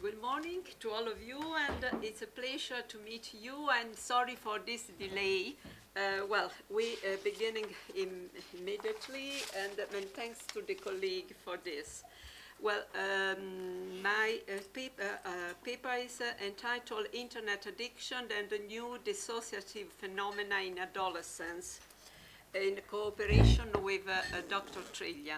Good morning to all of you, and it's a pleasure to meet you, and sorry for this delay. Well, we are beginning immediately, and many thanks to the colleague for this. Well, my paper is entitled Internet Addiction and the New Dissociative Phenomena in Adolescence, in cooperation with Dr. Treglia.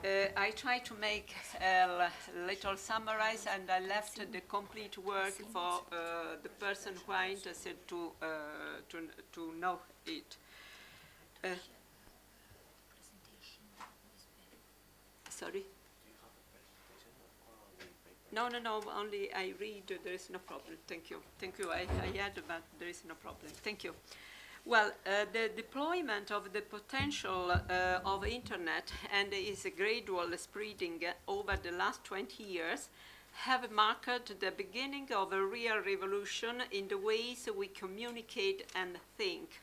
I tried to make a little summarize, and I left the complete work for the person who are interested to know it. Sorry? No, only I read, there is no problem. Thank you. Thank you. I had, but there is no problem. Thank you. Well, the deployment of the potential of Internet and its gradual spreading over the last 20 years have marked the beginning of a real revolution in the ways we communicate and think.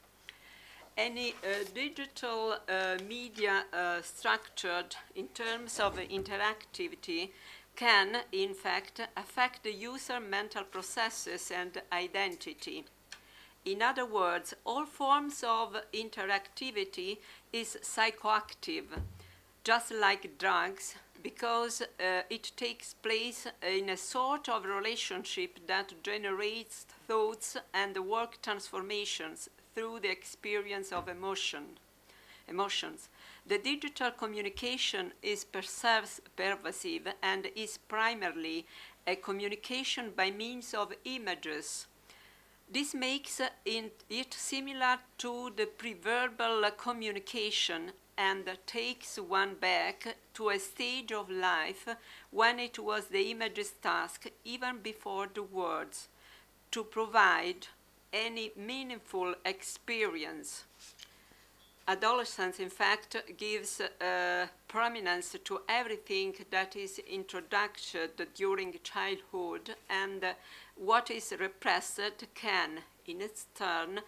Any digital media structured in terms of interactivity can, in fact, affect the user mental processes and identity. In other words, all forms of interactivity is psychoactive, just like drugs, because it takes place in a sort of relationship that generates thoughts and work transformations through the experience of emotions. The digital communication is pervasive and is primarily a communication by means of images. This makes it similar to the pre-verbal communication and takes one back to a stage of life when it was the image's task, even before the words, to provide any meaningful experience. Adolescence, in fact, gives prominence to everything that is introduced during childhood, and what is repressed can, in its turn,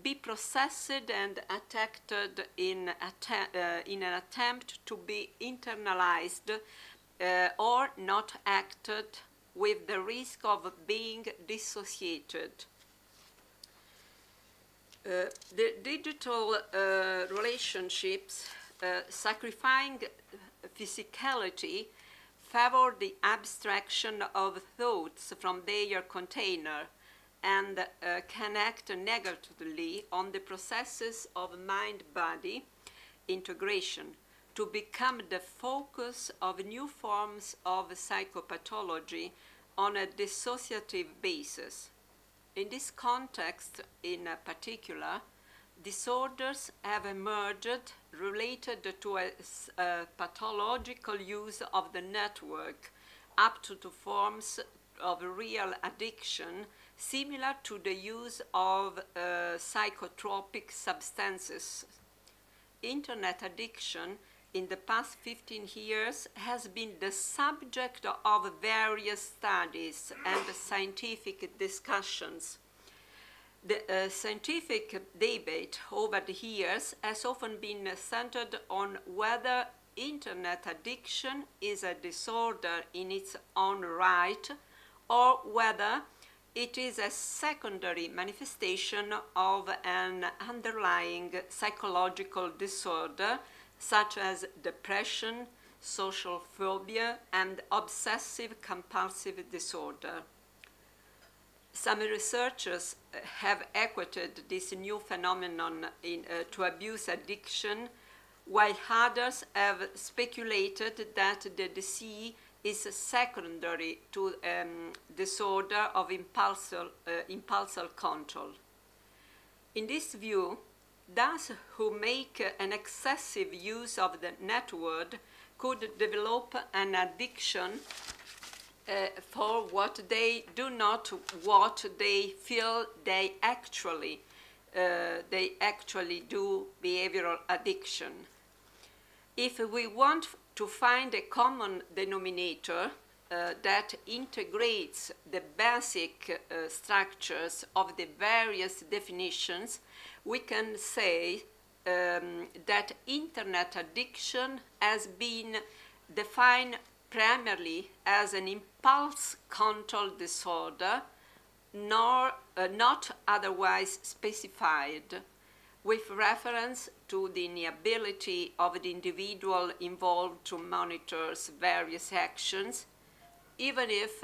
be processed and attacked in an attempt to be internalized or not acted, with the risk of being dissociated. The digital relationships, sacrificing physicality, favor the abstraction of thoughts from their container and can act negatively on the processes of mind-body integration to become the focus of new forms of psychopathology on a dissociative basis. In this context, in particular, disorders have emerged related to a pathological use of the network, up to forms of real addiction, similar to the use of psychotropic substances. Internet addiction in the past 15 years has been the subject of various studies and scientific discussions. The scientific debate over the years has often been centered on whether Internet addiction is a disorder in its own right, or whether it is a secondary manifestation of an underlying psychological disorder, such as depression, social phobia, and obsessive-compulsive disorder. Some researchers have equated this new phenomenon to abuse addiction, while others have speculated that the disease is secondary to disorder of impulsive control. In this view, those who make an excessive use of the network could develop an addiction for what they do not, what they feel they actually do, behavioral addiction. If we want to find a common denominator that integrates the basic structures of the various definitions, we can say that Internet addiction has been defined primarily as an impulse control disorder, nor not otherwise specified, with reference to the inability of the individual involved to monitor various actions, even if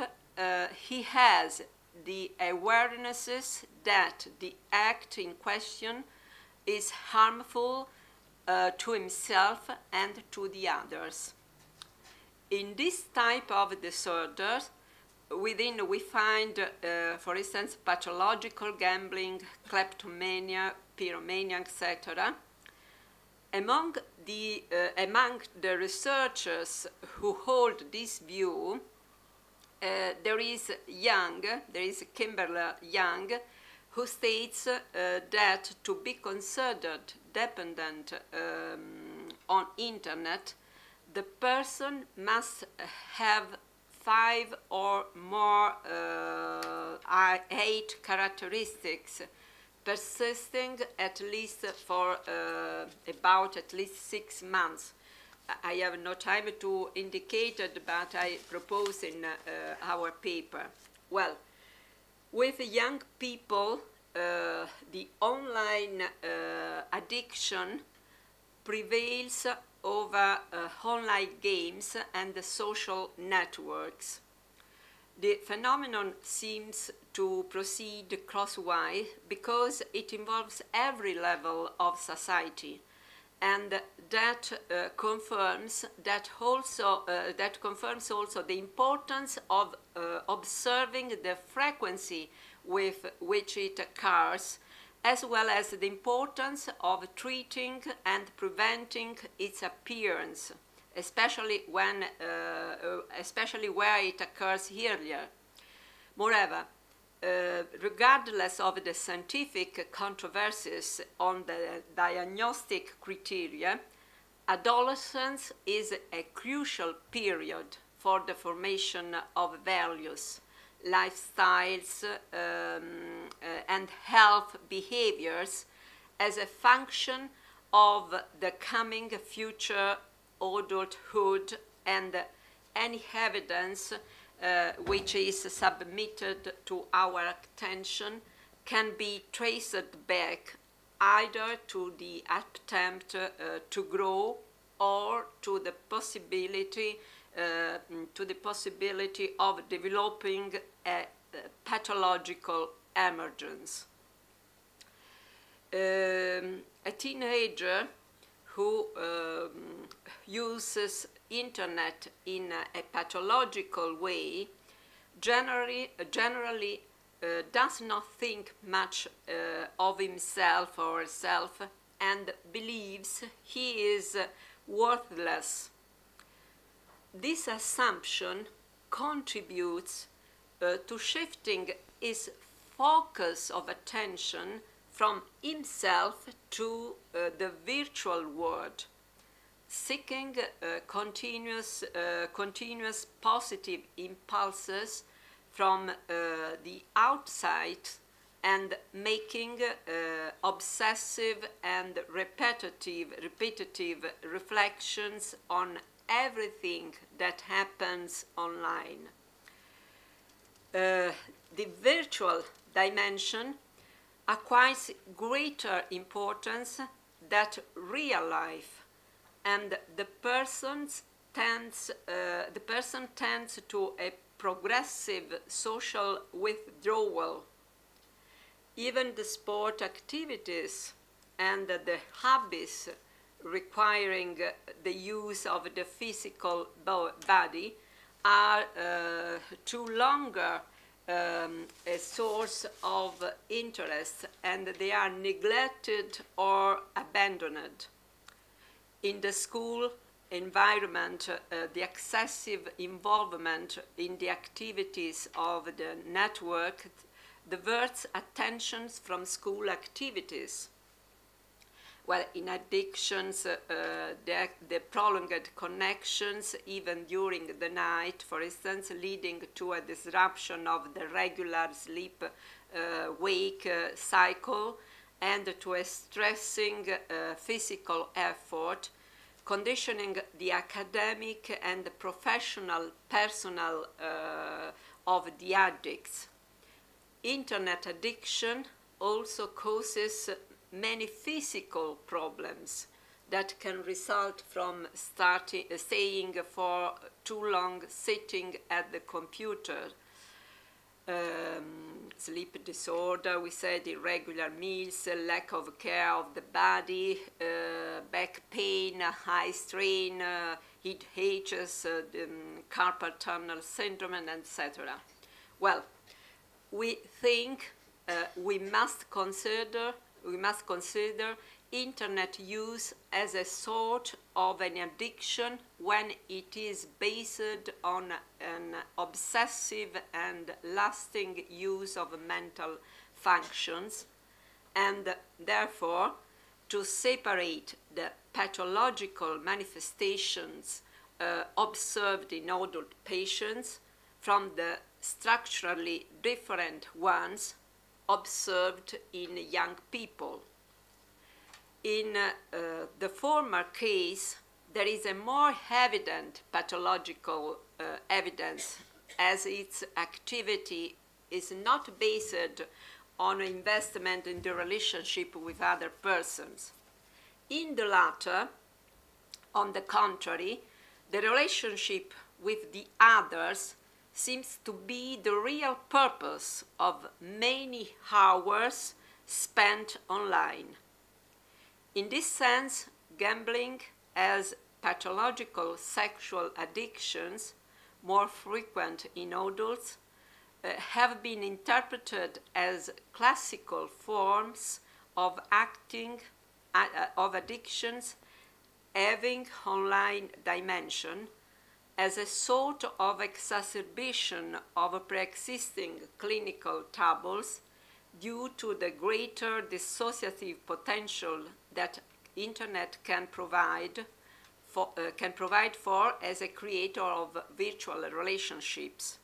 he has the awarenesses that the act in question is harmful to himself and to the others. In this type of disorders, within we find, for instance, pathological gambling, kleptomania, pyromania, etc. Among the researchers who hold this view, there is Kimberly Young, who states that to be considered dependent on internet, the person must have 5 or more 8 characteristics persisting at least for about at least 6 months. I have no time to indicate it, but I propose in our paper. Well, with young people, the online addiction prevails over online games and the social networks. The phenomenon seems to proceed crosswise because it involves every level of society, and that confirms also the importance of observing the frequency with which it occurs, as well as the importance of treating and preventing its appearance, especially where it occurs earlier. Moreover, regardless of the scientific controversies on the diagnostic criteria, adolescence is a crucial period for the formation of values, lifestyles, and health behaviors as a function of the coming future adulthood, and any evidence which is submitted to our attention can be traced back either to the attempt to grow or to the possibility of developing a pathological emergence. A teenager who uses internet in a pathological way generally does not think much of himself or herself and believes he is worthless. This assumption contributes to shifting his focus of attention from himself to the virtual world, seeking continuous positive impulses from the outside and making obsessive and repetitive reflections on everything that happens online. The virtual dimension acquires greater importance than real life, and the person tends to a progressive social withdrawal. Even the sport activities and the hobbies requiring the use of the physical body are no longer a source of interest, and they are neglected or abandoned. In the school environment, the excessive involvement in the activities of the network diverts attentions from school activities. Well, in addictions, the prolonged connections, even during the night, for instance, leading to a disruption of the regular sleep-wake cycle and to a stressing physical effort, conditioning the academic and the professional personnel of the addicts. Internet addiction also causes many physical problems that can result from staying for too long sitting at the computer. Sleep disorder, we said, irregular meals, lack of care of the body, back pain, eye strain, headaches, carpal tunnel syndrome, etc. Well, we think we must consider internet use as a sort of an addiction when it is based on an obsessive and lasting use of mental functions, and therefore to separate the pathological manifestations observed in adult patients from the structurally different ones observed in young people. In the former case, there is a more evident pathological evidence, as its activity is not based on investment in the relationship with other persons. In the latter, on the contrary, the relationship with the others seems to be the real purpose of many hours spent online. In this sense, gambling as pathological sexual addictions, more frequent in adults, have been interpreted as classical forms of addictions having online dimension, as a sort of exacerbation of pre-existing clinical troubles due to the greater dissociative potential that internet can provide for as a creator of virtual relationships.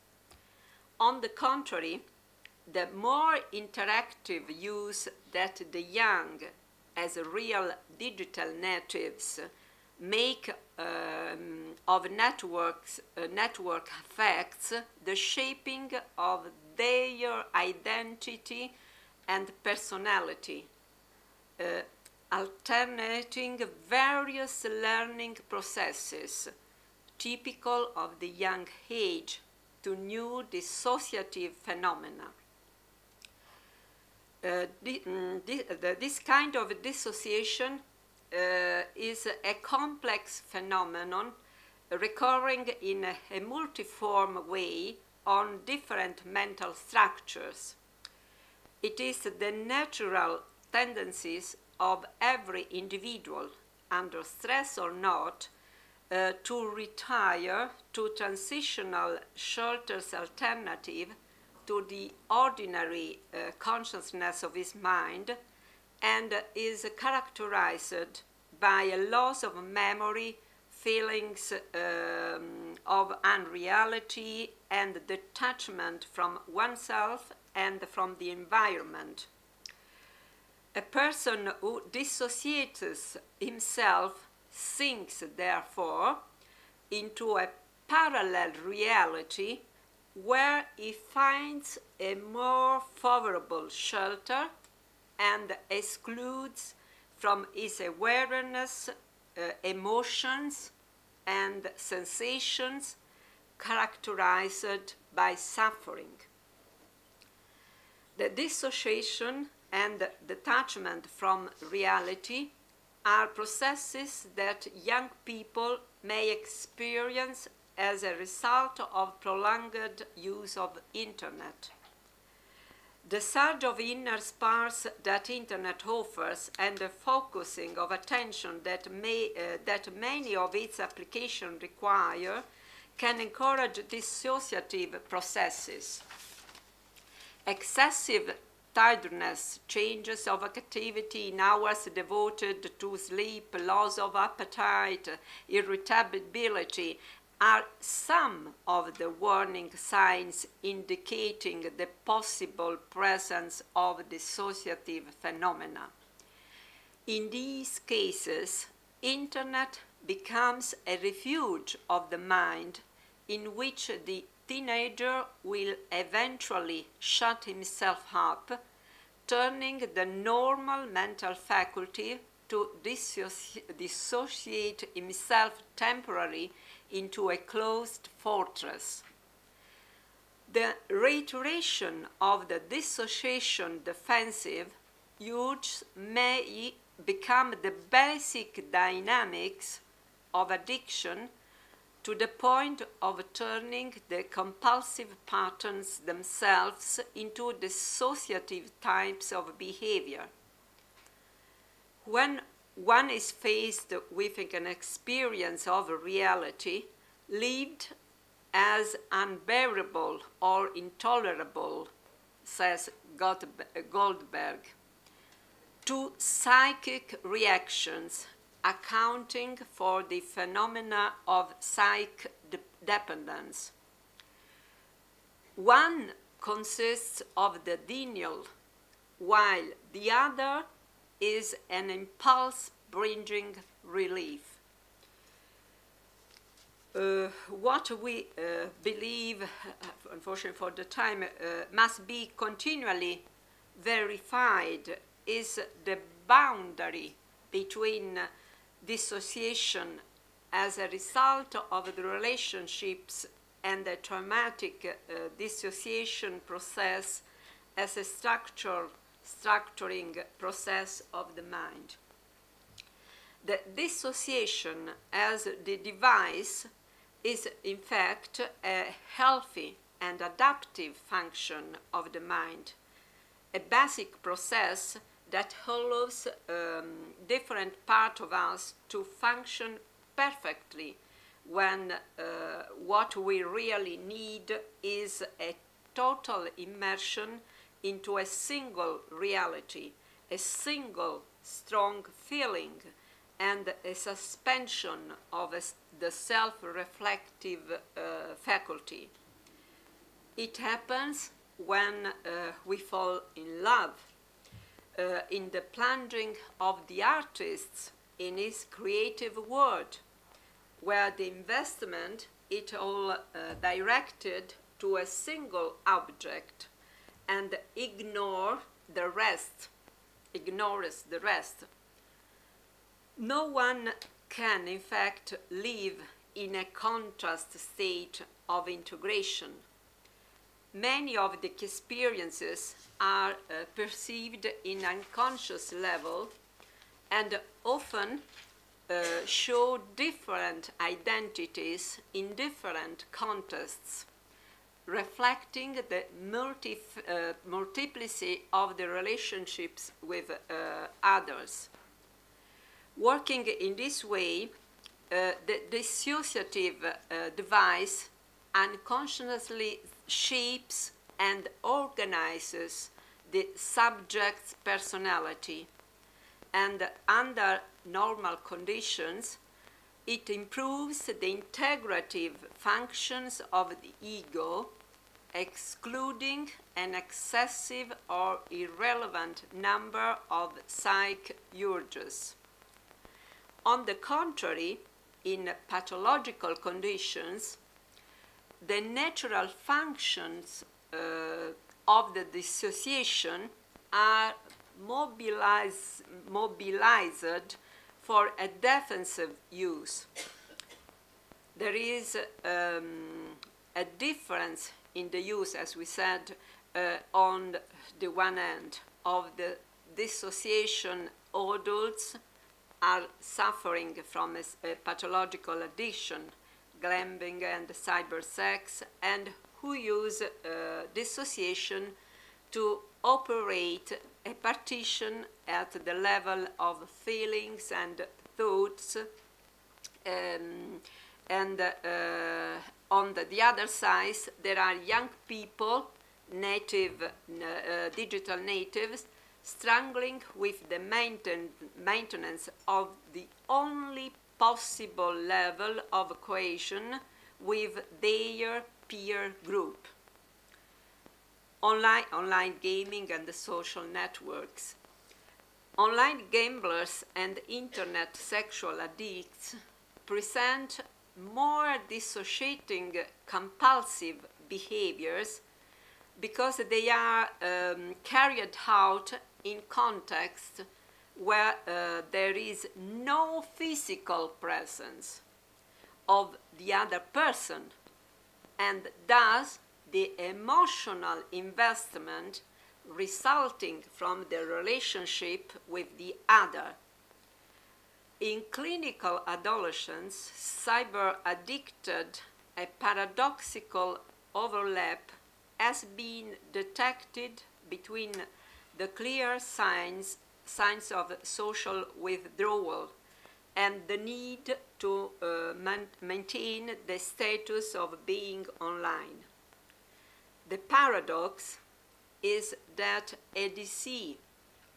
On the contrary, the more interactive use that the young, as real digital natives, make of network effects the shaping of their identity and personality, alternating various learning processes typical of the young age to new dissociative phenomena. This kind of dissociation is a complex phenomenon recurring in a multiform way on different mental structures. It is the natural tendencies of every individual, under stress or not, to retire to transitional shelters alternative to the ordinary consciousness of his mind, and is characterized by a loss of memory, feelings of unreality, and detachment from oneself and from the environment. A person who dissociates himself sinks, therefore, into a parallel reality where he finds a more favorable shelter and excludes from his awareness emotions and sensations characterized by suffering. The dissociation and detachment from reality are processes that young people may experience as a result of prolonged use of internet. The surge of inner sparks that internet offers and the focusing of attention that many of its applications require can encourage dissociative processes. Excessive tiredness, changes of activity in hours devoted to sleep, loss of appetite, irritability, are some of the warning signs indicating the possible presence of dissociative phenomena. In these cases, internet becomes a refuge of the mind in which the teenager will eventually shut himself up, turning the normal mental faculty to dissociate himself temporarily into a closed fortress. The reiteration of the dissociation defensive urge may become the basic dynamics of addiction, to the point of turning the compulsive patterns themselves into dissociative types of behavior. When one is faced with an experience of reality lived as unbearable or intolerable, says Goldberg, two psychic reactions accounting for the phenomena of psych dependence. One consists of the denial, while the other is an impulse bringing relief. What we believe, unfortunately for the time, must be continually verified is the boundary between dissociation as a result of the relationships and the traumatic dissociation process as a structuring process of the mind. The dissociation as the device is in fact a healthy and adaptive function of the mind, a basic process that allows different parts of us to function perfectly when what we really need is a total immersion into a single reality, a single strong feeling, and a suspension of the self-reflective faculty. It happens when we fall in love, in the plunging of the artist in his creative world, where the investment is all directed to a single object and ignores the rest. No one can, in fact, live in a contrast state of integration. Many of the experiences are perceived in unconscious level and often show different identities in different contexts, reflecting the multiplicity of the relationships with others. Working in this way, the dissociative device unconsciously shapes and organizes the subject's personality, and under normal conditions, it improves the integrative functions of the ego, excluding an excessive or irrelevant number of psych urges. On the contrary, in pathological conditions, the natural functions of the dissociation are mobilized for a defensive use. There is a difference in the use, as we said, on the one hand, of the dissociation adults are suffering from a pathological addiction, gambling and cybersex, and who use dissociation to operate a partition at the level of feelings and thoughts, and on the other side there are young people, digital natives, struggling with the maintenance of the only possible level of cohesion with their peer group. Online gaming and the social networks. Online gamblers and internet sexual addicts present more dissociating compulsive behaviors because they are carried out in context where there is no physical presence of the other person, and thus the emotional investment resulting from the relationship with the other. In clinical adolescents, cyber-addicted, a paradoxical overlap has been detected between the clear signs of social withdrawal and the need to maintain the status of being online. The paradox is that a disease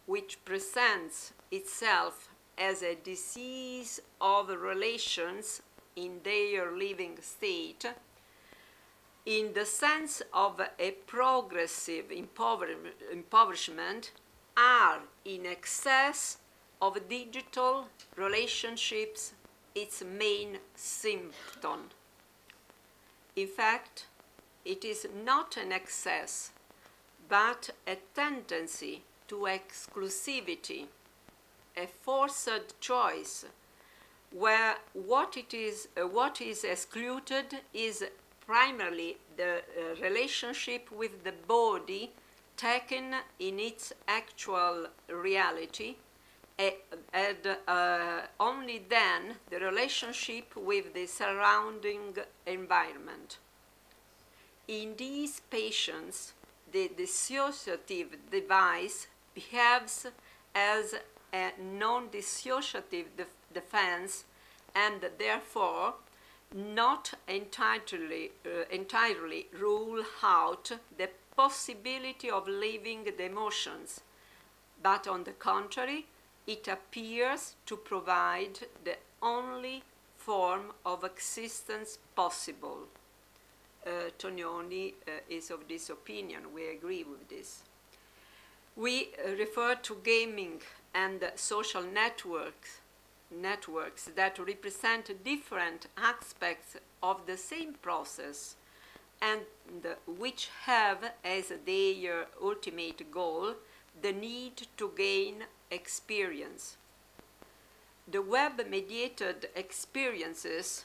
which presents itself as a disease of relations in their living state, in the sense of a progressive impoverishment, are in excess of digital relationships its main symptom. In fact, it is not an excess, but a tendency to exclusivity, a forced choice, where what is excluded is primarily the relationship with the body taken in its actual reality, and only then the relationship with the surrounding environment. In these patients, the dissociative device behaves as a non-dissociative defense and therefore not entirely rule out the possibility of living the emotions, but on the contrary, it appears to provide the only form of existence possible. Tomassoni is of this opinion. We agree with this. We refer to gaming and social networks that represent different aspects of the same process and which have as their ultimate goal the need to gain experience. The web-mediated experiences,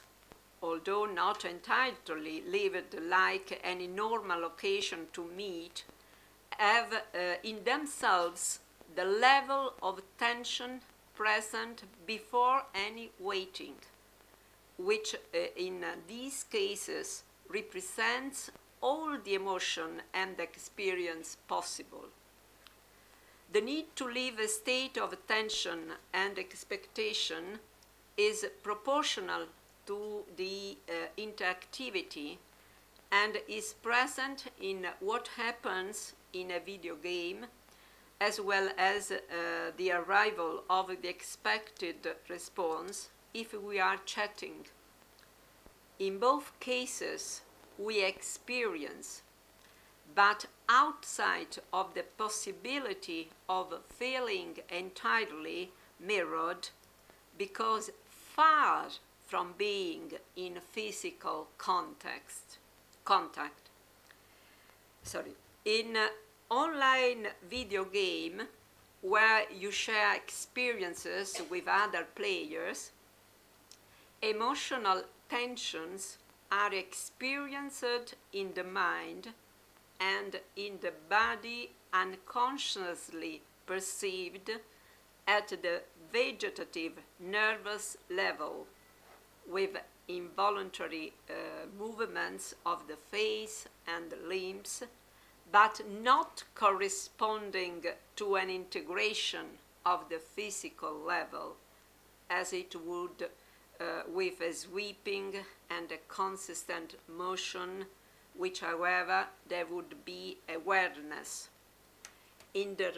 although not entirely lived like any normal occasion to meet, have in themselves the level of tension present before any waiting, which in these cases represents all the emotion and experience possible. The need to live a state of tension and expectation is proportional to the interactivity and is present in what happens in a video game, as well as the arrival of the expected response if we are chatting. In both cases, we experience, but outside of the possibility of feeling entirely mirrored, because far from being in physical contact. In online video game, where you share experiences with other players, emotional tensions are experienced in the mind and in the body unconsciously perceived at the vegetative nervous level, with involuntary movements of the face and limbs, but not corresponding to an integration of the physical level, as it would with a sweeping and a consistent motion, which, however, there would be awareness. In the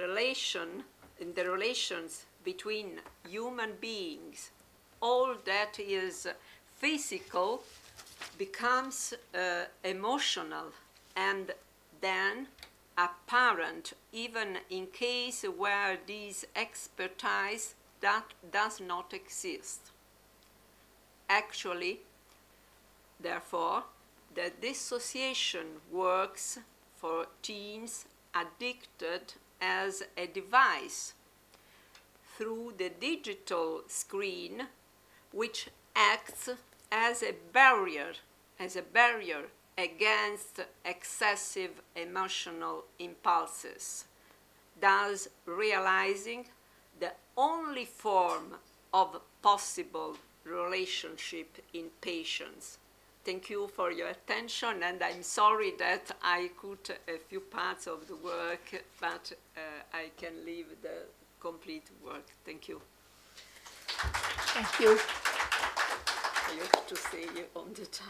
relations between human beings, all that is physical becomes emotional and then apparent, even in case where this expertise that does not exist. actually, therefore, the dissociation works for teens addicted as a device through the digital screen, which acts as a barrier against excessive emotional impulses, thus realizing the only form of possible relationship in patients. Thank you for your attention, and I'm sorry that I cut a few parts of the work, but I can leave the complete work. Thank you. Thank you. I hope to see you on the time.